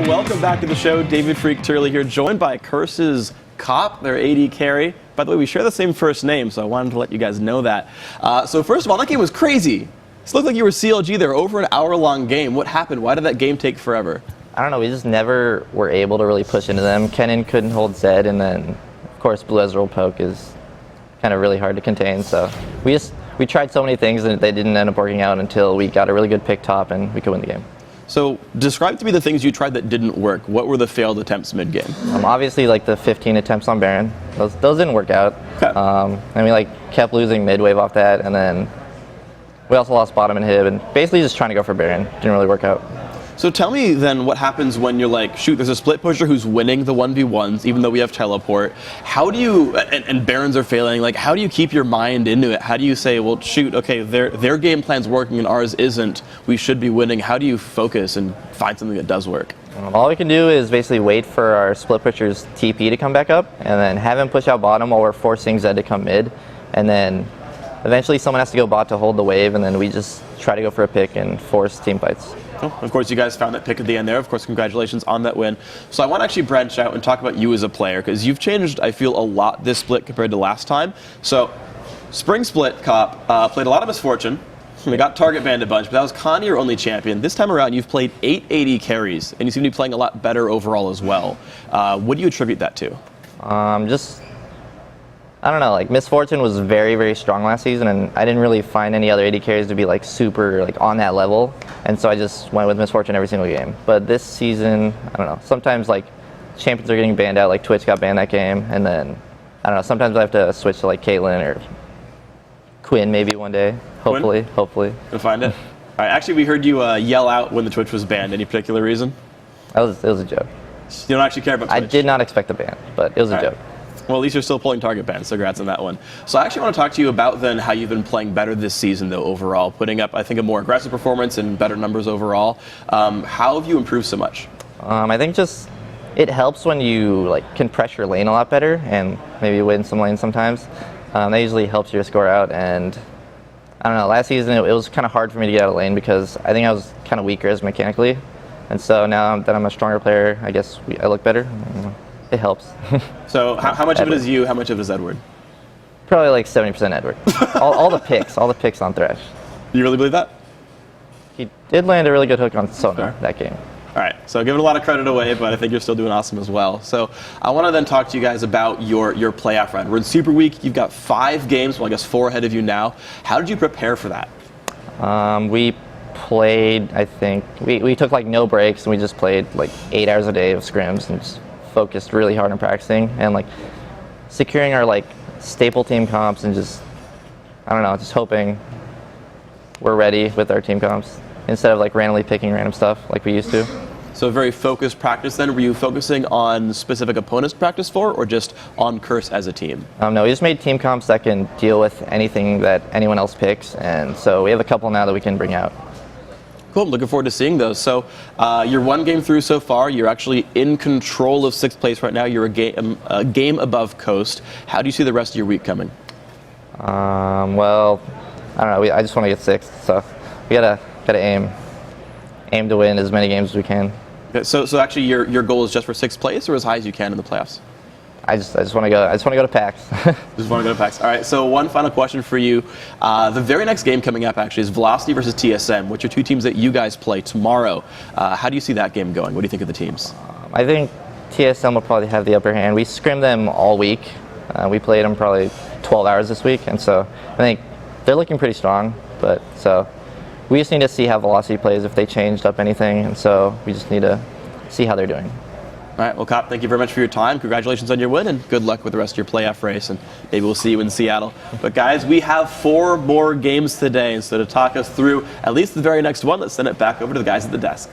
welcome back to the show. David Freak Turley here, joined by Curse's Cop, their AD carry. By the way, we share the same first name, so I wanted to let you guys know that. So first of all, that game was crazy. It looked like you were CLG there, over an hour-long game. What happened? Why did that game take forever? I don't know, we just never were able to really push into them. Kennen couldn't hold Zed, and then, of course, Blue Ezreal poke is kind of really hard to contain. So we tried so many things, and they didn't end up working out until we got a really good pick top, and we could win the game. So describe to me the things you tried that didn't work. What were the failed attempts mid-game? Obviously, like the 15 attempts on Baron, those didn't work out. Okay. And we kept losing mid wave off that, and then we also lost bottom and Hib, and basically just trying to go for Baron. Didn't really work out. So tell me then what happens when you're like, shoot, there's a split pusher who's winning the 1v1s, even though we have teleport. How do you, and Barons are failing, like how do you keep your mind into it? How do you say, well, shoot, okay, their game plan's working and ours isn't. We should be winning. How do you focus and find something that does work? All we can do is basically wait for our split pusher's TP to come back up, and then have him push out bottom while we're forcing Zed to come mid, and then eventually someone has to go bot to hold the wave, and then we just try to go for a pick and force team fights. Oh, of course, you guys found that pick at the end there. Of course, congratulations on that win. So I want to actually branch out and talk about you as a player, because you've changed, I feel, a lot this split compared to last time. So spring split, Cop, played a lot of Misfortune. We got target banned a bunch, but that was Connie, your only champion. This time around, you've played 8 AD carries, and you seem to be playing a lot better overall as well. What do you attribute that to? I don't know, Misfortune was very, very strong last season, and I didn't really find any other AD carries to be super on that level, and so I just went with Misfortune every single game. But this season, I don't know, sometimes champions are getting banned out, like Twitch got banned that game, and then, I don't know, sometimes I have to switch to Caitlyn or Quinn maybe one day, hopefully. You'll find it. All right, actually we heard you yell out when the Twitch was banned. Any particular reason? It was a joke. You don't actually care about Twitch? I did not expect a ban, but it was a joke. Well, at least you're still pulling target bans, so congrats on that one. So I actually want to talk to you about then how you've been playing better this season, though, overall, putting up, I think, a more aggressive performance and better numbers overall. How have you improved so much? I think just it helps when you can pressure lane a lot better and maybe win some lanes sometimes. That usually helps your score out, and I don't know, last season it was kind of hard for me to get out of lane because I think I was kind of weaker as mechanically, and so now that I'm a stronger player, I guess I look better. It helps. So how much of it is you? How much of it is Edward? Probably 70% Edward. all the picks on Thresh. You really believe that? He did land a really good hook on Sona that game. All right, so giving a lot of credit away, but I think you're still doing awesome as well. So I want to then talk to you guys about your playoff run. We're in Super Week. You've got 5 games, well, I guess 4 ahead of you now. How did you prepare for that? We played, I think, we took no breaks, and we just played 8 hours a day of scrims and just focused really hard on practicing and securing our staple team comps and just, I don't know, just hoping we're ready with our team comps instead of randomly picking random stuff like we used to. So very focused practice then. Were you focusing on specific opponents to practice for or just on Curse as a team? No, we just made team comps that can deal with anything that anyone else picks, and so we have a couple now that we can bring out. Cool, I'm looking forward to seeing those. So you're 1 game through so far. You're actually in control of 6th place right now. You're a game above Coast. How do you see the rest of your week coming? Well, I don't know. I just want to get 6th, so we gotta aim to win as many games as we can. Okay, so actually your goal is just for 6th place or as high as you can in the playoffs? I just want to go to PAX. Just want to go to PAX. All right, so one final question for you. The very next game coming up actually is Velocity versus TSM, which are 2 teams that you guys play tomorrow. How do you see that game going? What do you think of the teams? I think TSM will probably have the upper hand. We scrimmed them all week. We played them probably 12 hours this week, and so I think they're looking pretty strong. But so we just need to see how Velocity plays, if they changed up anything, and so we just need to see how they're doing. All right, well, Cop, thank you very much for your time. Congratulations on your win, and good luck with the rest of your playoff race, and maybe we'll see you in Seattle. But, guys, we have 4 more games today, and so to talk us through at least the very next one, let's send it back over to the guys at the desk.